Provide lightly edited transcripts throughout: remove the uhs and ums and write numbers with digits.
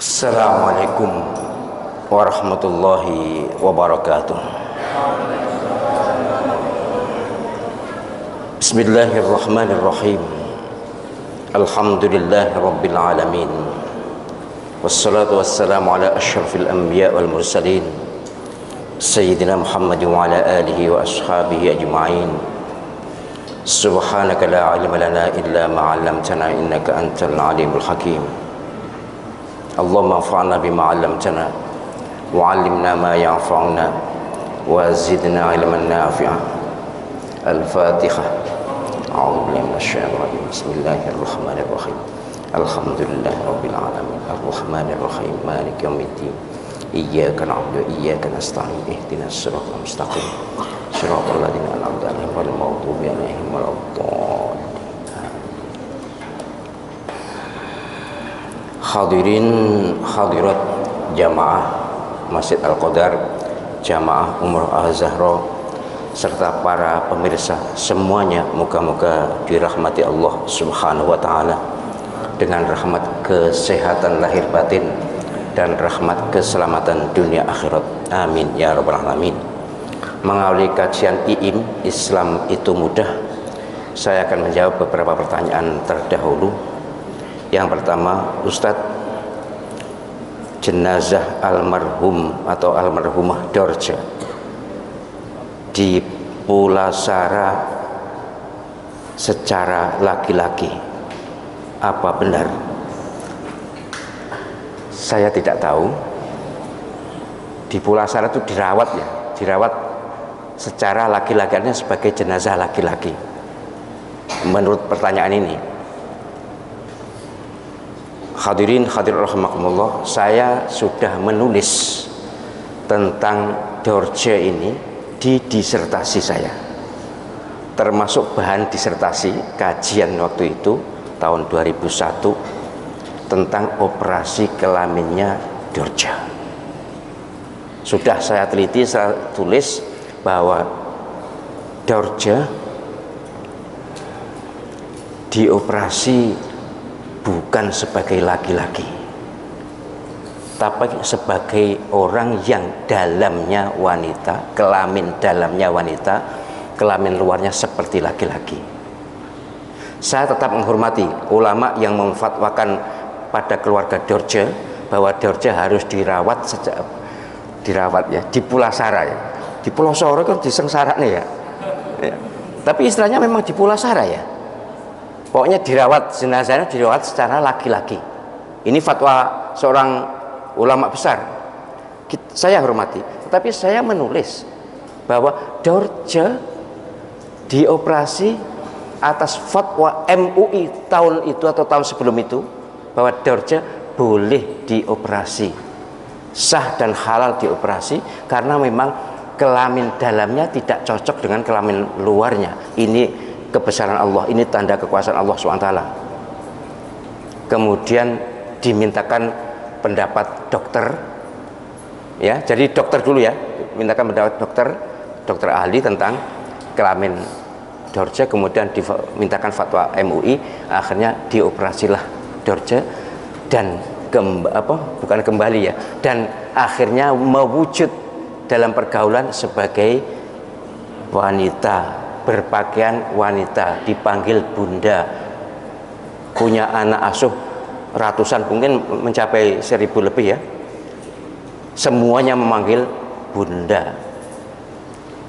Assalamualaikum warahmatullahi wabarakatuh. Bismillahirrahmanirrahim. Alhamdulillahi rabbil alamin. Wassalatu wassalamu ala asyrafil anbiya wal mursalin Sayyidina Muhammad wa ala alihi wa ashabihi ajma'in. Subhanaka la ilma lana illa ma 'allamtana innaka antal alimul hakim. Allahumma anfa'na bima 'allamtana wa 'allimna ma yanfa'una wa zidna 'ilman nafi'a. Al-Fatihah. A'udzu billahi minasyaitonir rajim. Bismillahirrahmanirrahim. Alhamdulillahi rabbil alamin. Arrahmanir rahim. Maliki yaumiddin. Iyyaka na'budu wa iyyaka nasta'in. Ihdinas siratal mustaqim. Shiratal ladzina an'amta 'alaihim ghairil maghdubi 'alaihim waladdallin. Hadirin hadirat jamaah Masjid Al-Qadar, jamaah Umroh Al-Zahra, serta para pemirsa semuanya, moga-moga dirahmati Allah Subhanahu wa taala dengan rahmat kesehatan lahir batin dan rahmat keselamatan dunia akhirat. Amin ya rabbal alamin. Mengawali kajian IIM Islam itu mudah, saya akan menjawab beberapa pertanyaan terdahulu. Yang pertama, Ustadz, jenazah almarhum atau almarhumah Dorce dipulasara secara laki-laki, apa benar? Saya tidak tahu. Dipulasara itu dirawat ya, dirawat secara laki-lakinya sebagai jenazah laki-laki. Menurut pertanyaan ini, hadirin hadirat rahimakumullah, saya sudah menulis tentang Dorce ini di disertasi saya, termasuk bahan disertasi kajian waktu itu tahun 2001 tentang operasi kelaminnya Dorce. Sudah saya teliti, saya tulis bahwa Dorce dioperasi bukan sebagai laki-laki, tapi sebagai orang yang dalamnya wanita, kelamin dalamnya wanita, kelamin luarnya seperti laki-laki. Saya tetap menghormati ulama yang memfatwakan pada keluarga Dorce bahwa Dorce harus dirawat sejak dirawat ya, dipulasara ya. Dipulasara kan disengsarane ya. Tapi istilahnya memang dipulasara ya. Pokoknya dirawat, jenazahnya dirawat secara laki-laki. Ini fatwa seorang ulama besar, saya hormati. Tetapi saya menulis bahwa Dorce dioperasi atas fatwa MUI tahun itu atau tahun sebelum itu, bahwa Dorce boleh dioperasi, sah dan halal dioperasi, karena memang kelamin dalamnya tidak cocok dengan kelamin luarnya. Ini kebesaran Allah, ini tanda kekuasaan Allah SWT. Kemudian dimintakan pendapat dokter ya, jadi dokter dulu ya, mintakan pendapat dokter ahli tentang kelamin Dorce, kemudian dimintakan fatwa MUI, akhirnya dioperasilah Dorce dan bukan kembali ya, dan akhirnya mewujud dalam pergaulan sebagai wanita, berpakaian wanita, dipanggil bunda, punya anak asuh ratusan, mungkin mencapai 1000 lebih ya, semuanya memanggil bunda.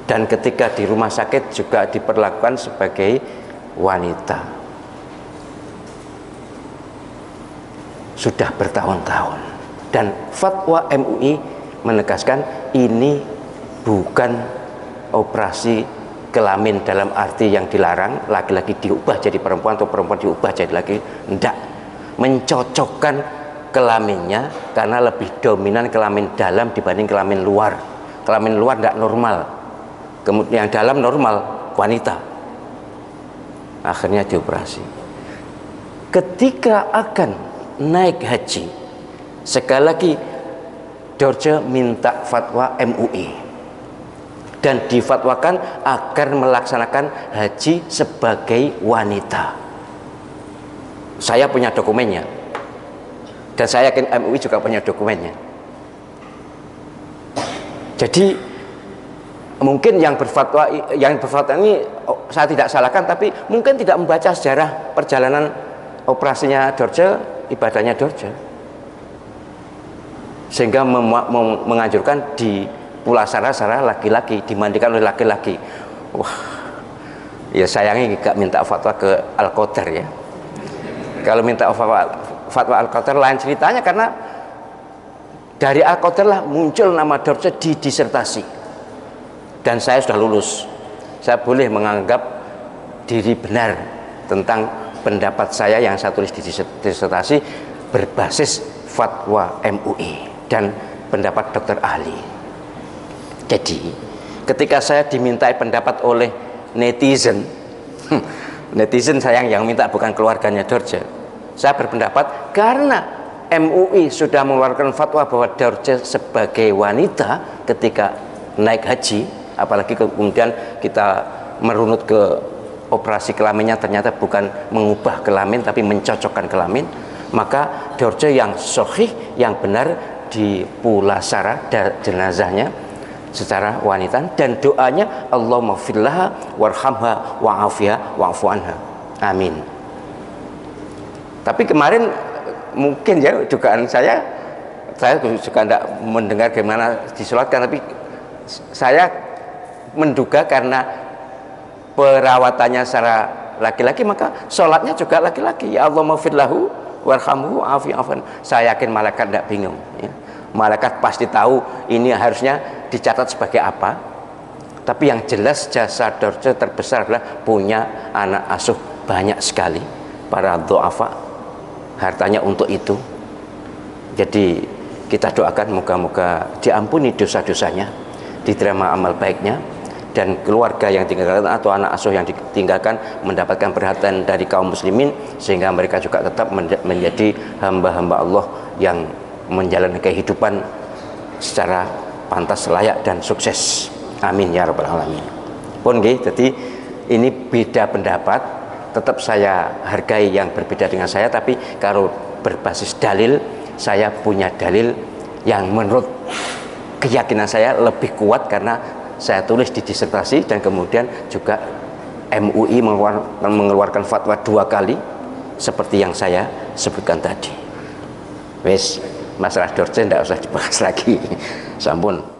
Dan ketika di rumah sakit juga diperlakukan sebagai wanita. Sudah bertahun-tahun, dan fatwa MUI menegaskan ini bukan operasi kelamin dalam arti yang dilarang, laki-laki diubah jadi perempuan atau perempuan diubah jadi laki. Tidak, mencocokkan kelaminnya karena lebih dominan kelamin dalam dibanding kelamin luar. Kelamin luar tidak normal, kemudian yang dalam normal, wanita. Akhirnya dioperasi. Ketika akan naik haji, sekali lagi Dorce minta fatwa MUI dan difatwakan agar melaksanakan haji sebagai wanita. Saya punya dokumennya. Dan saya yakin MUI juga punya dokumennya. Jadi mungkin yang berfatwa ini saya tidak salahkan, tapi mungkin tidak membaca sejarah perjalanan operasinya Dorce, ibadahnya Dorce, sehingga menganjurkan di pulasara laki-laki, dimandikan oleh laki-laki. Wah, ya sayangnya gak minta fatwa ke Al-Qadar ya. Kalau minta fatwa Al-Qadar lain ceritanya, karena dari Al-Qadar lah muncul nama Dorce di disertasi. Dan saya sudah lulus, saya boleh menganggap diri benar tentang pendapat saya yang saya tulis di disertasi berbasis fatwa MUI dan pendapat dokter ahli. Jadi ketika saya dimintai pendapat oleh netizen, netizen sayang yang minta bukan keluarganya Dorce, saya berpendapat karena MUI sudah mengeluarkan fatwa bahwa Dorce sebagai wanita ketika naik haji, apalagi kemudian kita merunut ke operasi kelaminnya ternyata bukan mengubah kelamin tapi mencocokkan kelamin, maka Dorce yang sahih, yang benar dipulasara jenazahnya secara wanita, dan doanya Allahumma fillaha warhamha wa'afiha wa'fu anha, amin. Tapi kemarin mungkin ya dugaan saya juga tidak mendengar bagaimana disolatkan, tapi saya menduga karena perawatannya secara laki-laki maka sholatnya juga laki-laki. Ya Allah maghfirlahu warhamhu wa'afi'afan. Saya yakin malaikat tidak bingung ya. Malaikat pasti tahu ini harusnya dicatat sebagai apa. Tapi yang jelas jasa Dorce terbesar adalah punya anak asuh banyak sekali, para du'afa, hartanya untuk itu. Jadi kita doakan moga-moga diampuni dosa-dosanya, diterima amal baiknya, dan keluarga yang ditinggalkan atau anak asuh yang ditinggalkan mendapatkan perhatian dari kaum muslimin, sehingga mereka juga tetap menjadi hamba-hamba Allah yang menjalani kehidupan secara pantas, layak, dan sukses. Amin ya rabbal alamin. Pun nggih, jadi ini beda pendapat, tetap saya hargai yang berbeda dengan saya, tapi kalau berbasis dalil, saya punya dalil yang menurut keyakinan saya lebih kuat karena saya tulis di disertasi, dan kemudian juga MUI mengeluarkan fatwa 2 kali seperti yang saya sebutkan tadi. Wes, masalah Dorce tidak usah dibahas lagi. Sampun.